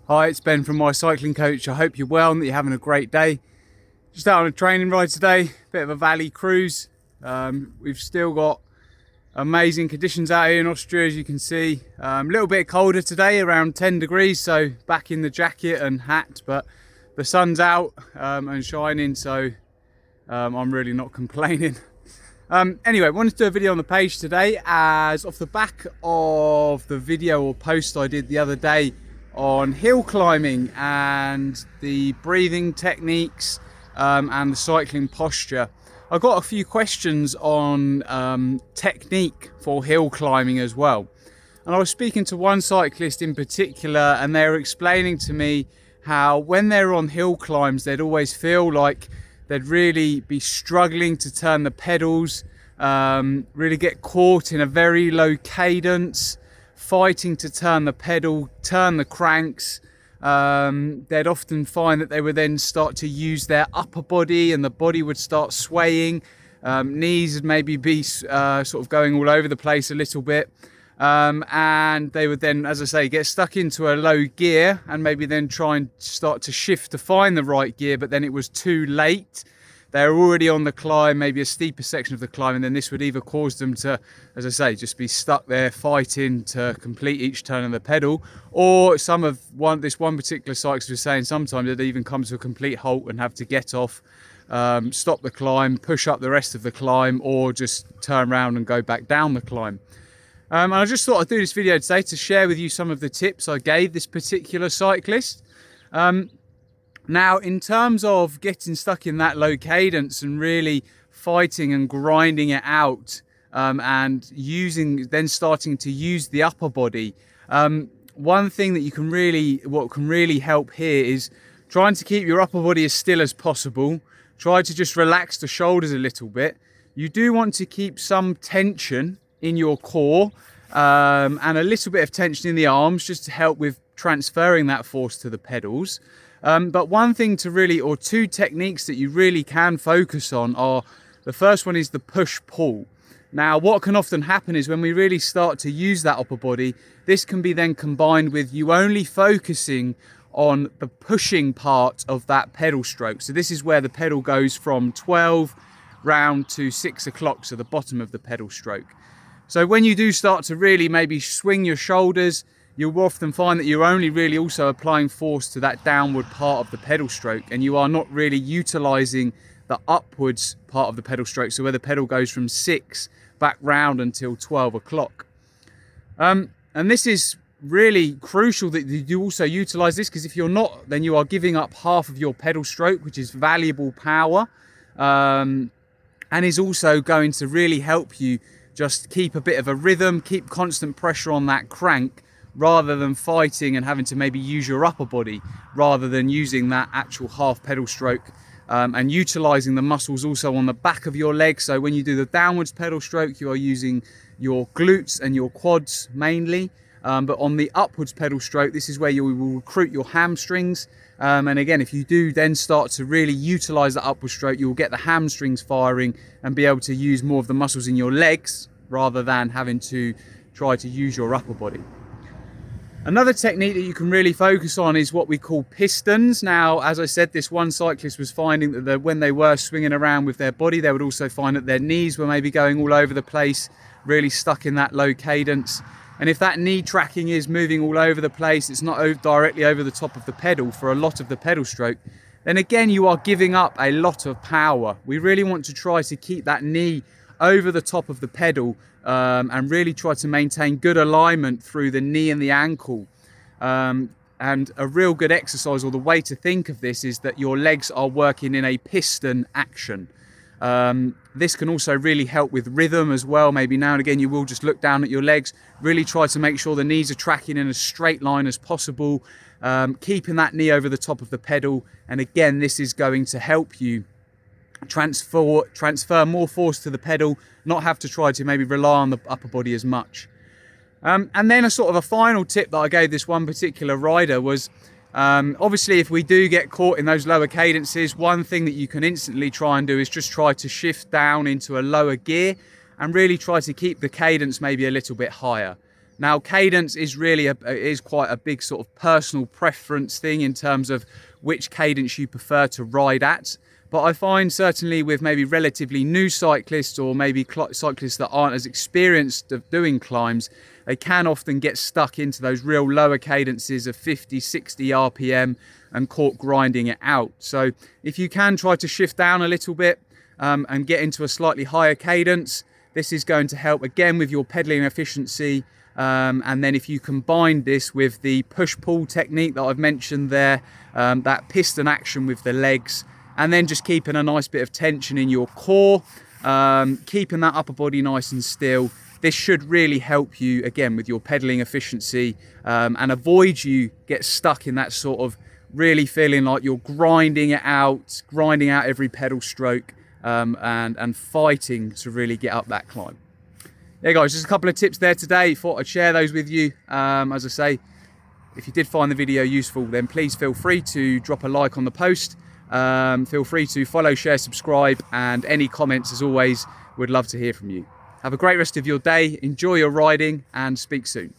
Hi, it's Ben from My Cycling Coach. I hope you're well and that you're having a great day. Just out on a training ride today, bit of a valley cruise. We've still got amazing conditions out here in Austria, as you can see. A little bit colder today, around 10 degrees, so back in the jacket and hat, but the sun's out and shining, so I'm really not complaining. Anyway, wanted to do a video on the page today as off the back of the video or post I did the other day on hill climbing and the breathing techniques and the cycling posture. I got a few questions on technique for hill climbing as well. And I was speaking to one cyclist in particular, and they were explaining to me how when they're on hill climbs, they'd always feel like they'd really be struggling to turn the pedals, really get caught in a very low cadence, fighting to turn the pedal, turn the cranks. They'd often find that they would then start to use their upper body and the body would start swaying. Knees would maybe be sort of going all over the place a little bit. And they would then, as I say, get stuck into a low gear and maybe then try and start to shift to find the right gear, but then it was too late. They're already on the climb, maybe a steeper section of the climb, and then this would either cause them to, as I say, just be stuck there fighting to complete each turn of the pedal, or this one particular cyclist was saying sometimes they'd even come to a complete halt and have to get off, stop the climb, push up the rest of the climb, or just turn around and go back down the climb. And I just thought I'd do this video today to share with you some of the tips I gave this particular cyclist. Now, in terms of getting stuck in that low cadence and really fighting and grinding it out, and then starting to use the upper body, one thing that what can really help here is trying to keep your upper body as still as possible. Try to just relax the shoulders a little bit. You do want to keep some tension in your core, and a little bit of tension in the arms just to help with transferring that force to the pedals. But one thing or two techniques that you really can focus on are, the first one is the push-pull. Now, what can often happen is when we really start to use that upper body, this can be then combined with you only focusing on the pushing part of that pedal stroke. So this is where the pedal goes from 12 round to 6 o'clock, so the bottom of the pedal stroke. So when you do start to really maybe swing your shoulders, you'll often find that you're only really also applying force to that downward part of the pedal stroke, and you are not really utilizing the upwards part of the pedal stroke, so where the pedal goes from 6 back round until 12 o'clock. And this is really crucial that you also utilize this, because if you're not, then you are giving up half of your pedal stroke, which is valuable power, and is also going to really help you just keep a bit of a rhythm, keep constant pressure on that crank, rather than fighting and having to maybe use your upper body, rather than using that actual half pedal stroke, and utilizing the muscles also on the back of your legs. So when you do the downwards pedal stroke, you are using your glutes and your quads mainly, but on the upwards pedal stroke, this is where you will recruit your hamstrings. And again, if you do then start to really utilize that upward stroke, you'll get the hamstrings firing and be able to use more of the muscles in your legs rather than having to try to use your upper body. Another technique that you can really focus on is what we call pistons. Now, as I said, this one cyclist was finding that when they were swinging around with their body, they would also find that their knees were maybe going all over the place, really stuck in that low cadence. And if that knee tracking is moving all over the place, it's not directly over the top of the pedal for a lot of the pedal stroke, then again, you are giving up a lot of power. We really want to try to keep that knee over the top of the pedal, and really try to maintain good alignment through the knee and the ankle. And a real good exercise, or the way to think of this, is that your legs are working in a piston action. This can also really help with rhythm as well. Maybe now and again you will just look down at your legs, really try to make sure the knees are tracking in a straight line as possible, keeping that knee over the top of the pedal. And again, this is going to help you transfer more force to the pedal, not have to try to maybe rely on the upper body as much. And then a sort of a final tip that I gave this one particular rider was, obviously if we do get caught in those lower cadences, one thing that you can instantly try and do is just try to shift down into a lower gear and really try to keep the cadence maybe a little bit higher. Now, cadence is really is quite a big sort of personal preference thing in terms of which cadence you prefer to ride at. But I find certainly with maybe relatively new cyclists, or maybe cyclists that aren't as experienced of doing climbs, they can often get stuck into those real lower cadences of 50, 60 RPM and caught grinding it out. So if you can try to shift down a little bit and get into a slightly higher cadence, this is going to help again with your pedaling efficiency. And then if you combine this with the push-pull technique that I've mentioned there, that piston action with the legs, and then just keeping a nice bit of tension in your core, keeping that upper body nice and still, this should really help you again with your pedaling efficiency, and avoid you get stuck in that sort of really feeling like you're grinding out every pedal stroke, and fighting to really get up that climb. Yeah guys, just a couple of tips there today. Thought I'd share those with you. As I say, if you did find the video useful, then please feel free to drop a like on the post. Feel free to follow, share, subscribe, and any comments, as always, would love to hear from you. Have a great rest of your day, enjoy your riding, and speak soon.